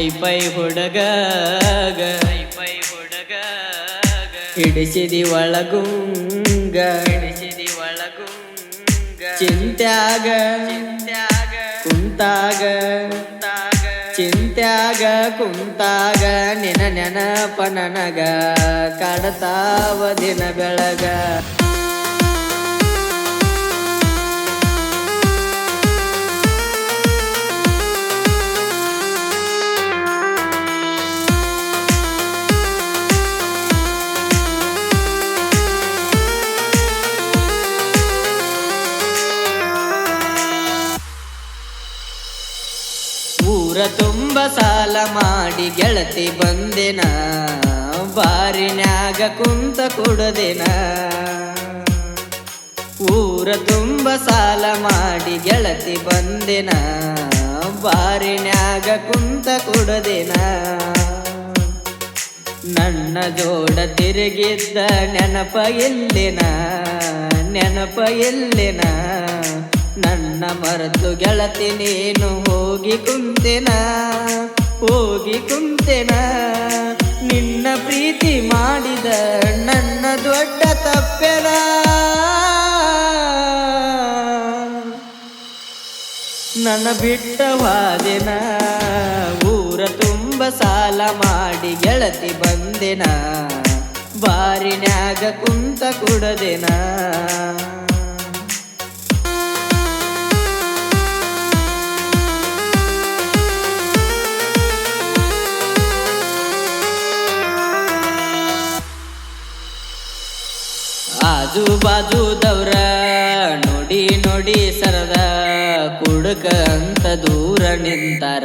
high five ಹುಡುಗ ಹಿಡಿಸಿದಿ ಒಳಗುಂಗ ಚಿಂತ್ಯಾಗ ಕುಂತಾಗ ಚಿಂತ್ಯಾಗ ಕುಂತಾಗ ನಿನ ನೆನಪ ನನಗ ಕಾಡತಾವ ದಿನ ಬೆಳಗ ಊರ ತುಂಬ ಸಾಲ ಮಾಡಿ ಗೆಳತಿ ಬಂದೆನ ಬಾರಿನ್ಯಾಗ ಕುಂತ ಕುಡದೆನ ಊರ ತುಂಬ ಸಾಲ ಮಾಡಿ ಗೆಳತಿ ಬಂದೆನ ಬಾರಿನ್ಯಾಗ ಕುಂತ ಕುಡದೆನ ನನ್ನ ಜೋಡ ತಿರುಗಿದ್ದ ನೆನಪ ಎಲ್ಲಿನ ನನ್ನ ಮರೆತು ಗೆಳತಿ ನೀನು ಹೋಗಿ ಕುಂತೆನ ನಿನ್ನ ಪ್ರೀತಿ ಮಾಡಿದ ನನ್ನ ದೊಡ್ಡ ತಪ್ಪೆನ ನನ್ನ ಬಿಟ್ಟವಾದೆನ ಊರ ತುಂಬ ಸಾಲ ಮಾಡಿ ಗೆಳತಿ ಬಂದೆನ ಬಾರಿನ್ಯಾಗ ಕುಂತ ಕುಡದೆನ ಆಜು ಬಾಜುದವ್ರ ನೋಡಿ ಸರದ ಕುಡುಕ ಅಂತ ದೂರ ನಿಂತಾರ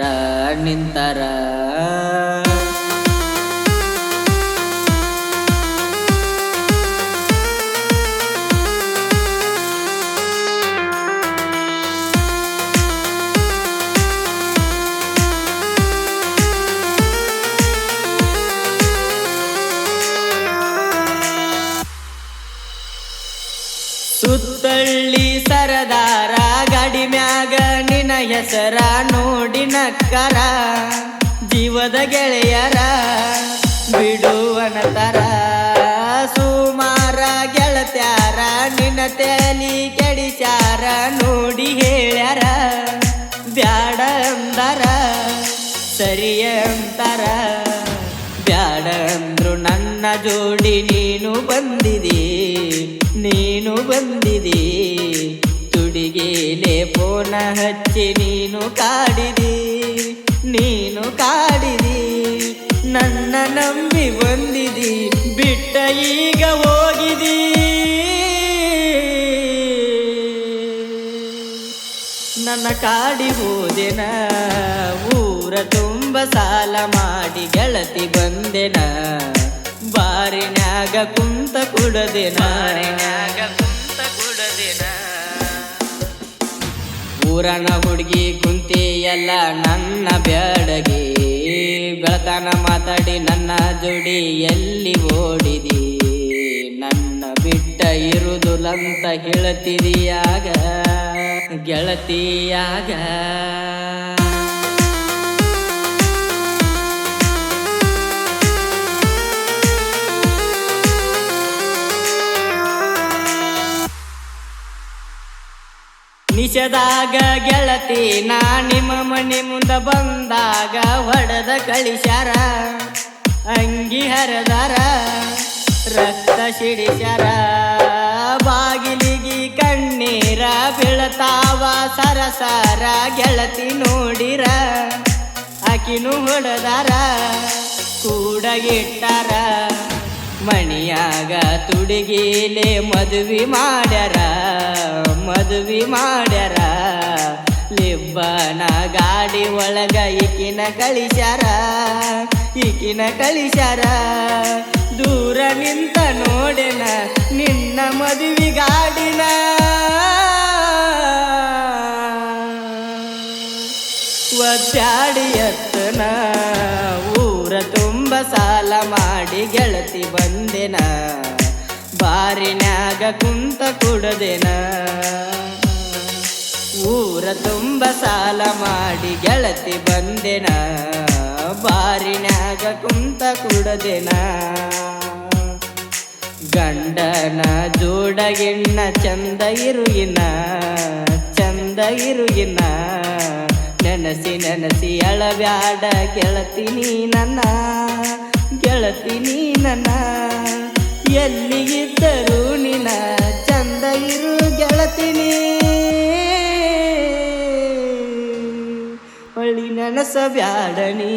ಸುತ್ತಳ್ಳಿ ಸರದಾರ ಗಾಡಿ ಮ್ಯಾಗ ನಿನ ಹೆಸರ ನೋಡಿ ನಕ್ಕರ ಜೀವದ ಗೆಳೆಯರ ಬಿಡುವನತರ ಸುಮಾರ ಗೆಳತ್ಯಾರ ನಿನ್ನ ತಲಿ ಕೆಡಿಸ್ಯಾರ ನೋಡಿ ಹೇಳ್ಯಾರ ಬ್ಯಾಡ ಅಂದಾರ ಸರಿಯ ಅಂತಾರ ಬ್ಯಾಡ ಅಂದ್ರು ನನ್ನ ಜೋಡಿ ನೀನು ಬಂದಿದಿ ತುಡಿಗೇಲೆ ಫೋನ ಹಚ್ಚಿ ನೀನು ಕಾಡಿದಿ ನನ್ನ ನಂಬಿ ಬಂದಿದಿ ಬಿಟ್ಟ ಈಗ ಹೋಗಿದಿ ನನ್ನ ಕಾಡಿ ಹೋದೆನ ಊರ ತುಂಬ ಸಾಲ ಮಾಡಿ ಗೆಳತಿ ಬಂದೆನ ಬಾರಿನ್ಯಾಗ ಕುಂತ ಕುಡದೆನ ಊರನ ಹುಡುಗಿ ಕುಂತಿಯಲ್ಲ ನನ್ನ ಬ್ಯಾಡಗಿ ಬೆಳತನ ಮಾತಾಡಿ ನನ್ನ ಜೋಡಿ ಎಲ್ಲಿ ಓಡಿದಿ ನನ್ನ ಬಿಟ್ಟ ಇರುದುಲಂತ ಹೇಳ್ತಿದೀಯಾಗ ಗೆಳತಿಯಾಗ ನಿಷದಾಗ ಗೆಳತಿ ನಾ ನಿಮ್ಮ ಮನೆ ಮುಂದ ಬಂದಾಗ ಹೊಡೆದ ಕಳಿಸ್ಯಾರ ಅಂಗಿ ಹರದಾರ ರಕ್ತ ಸಿಡಿಸ್ಯಾರ ಬಾಗಿಲಿಗಿ ಕಣ್ಣೀರ ಬೀಳತಾವ ಸರಸಾರ ಗೆಳತಿ ನೋಡಿರ ಆಕಿನೂ ಹೊಡೆದಾರ ಕೂಡಗಿಟ್ಟಾರ ಮಣಿಯಾಗ ತುಡಿಗೀಲೆ ಮದುವೆ ಮಾಡ್ಯಾರ ಲಿಬ್ಬನ ಗಾಡಿ ಒಳಗ ಈಕಿನ ಕಳಿಸ್ಯಾರ ದೂರ ನಿಂತ ನೋಡೆನ ನಿನ್ನ ಮದುವೆ ಗಾಡಿನ ಒತ್ತಾಡಿ ಎತ್ತನ ಊರ ತುಂಬ ಸಾಲ ಮಾಡಿ ಗೆಳತಿ ಬಂದೆನ ಬಾರಿನ್ಯಾಗ ಕುಂತ ಕುಡದೆನ ಊರ ತುಂಬ ಸಾಲ ಮಾಡಿ ಗೆಳತಿ ಬಂದೆನ ಬಾರಿನ್ಯಾಗ ಕುಂತ ಕುಡದೆನ ಗಂಡನ ಜೋಡಗಿನ್ನ ಚಂದ ಇರುಗಿನ ನೆನಸಿ ನೆನಸಿ ಅಳಬ್ಯಾಡ ಗೆಳತಿ ನೀ ನನ್ನ ಎಲ್ಲಿಗಿದ್ದರೂ ನಿನ ಚಂದ ಇರು ಗೆಳತಿನಿ ಹೊಳ್ಳಿ ನೆನಸಬ್ಯಾಡ ನೀ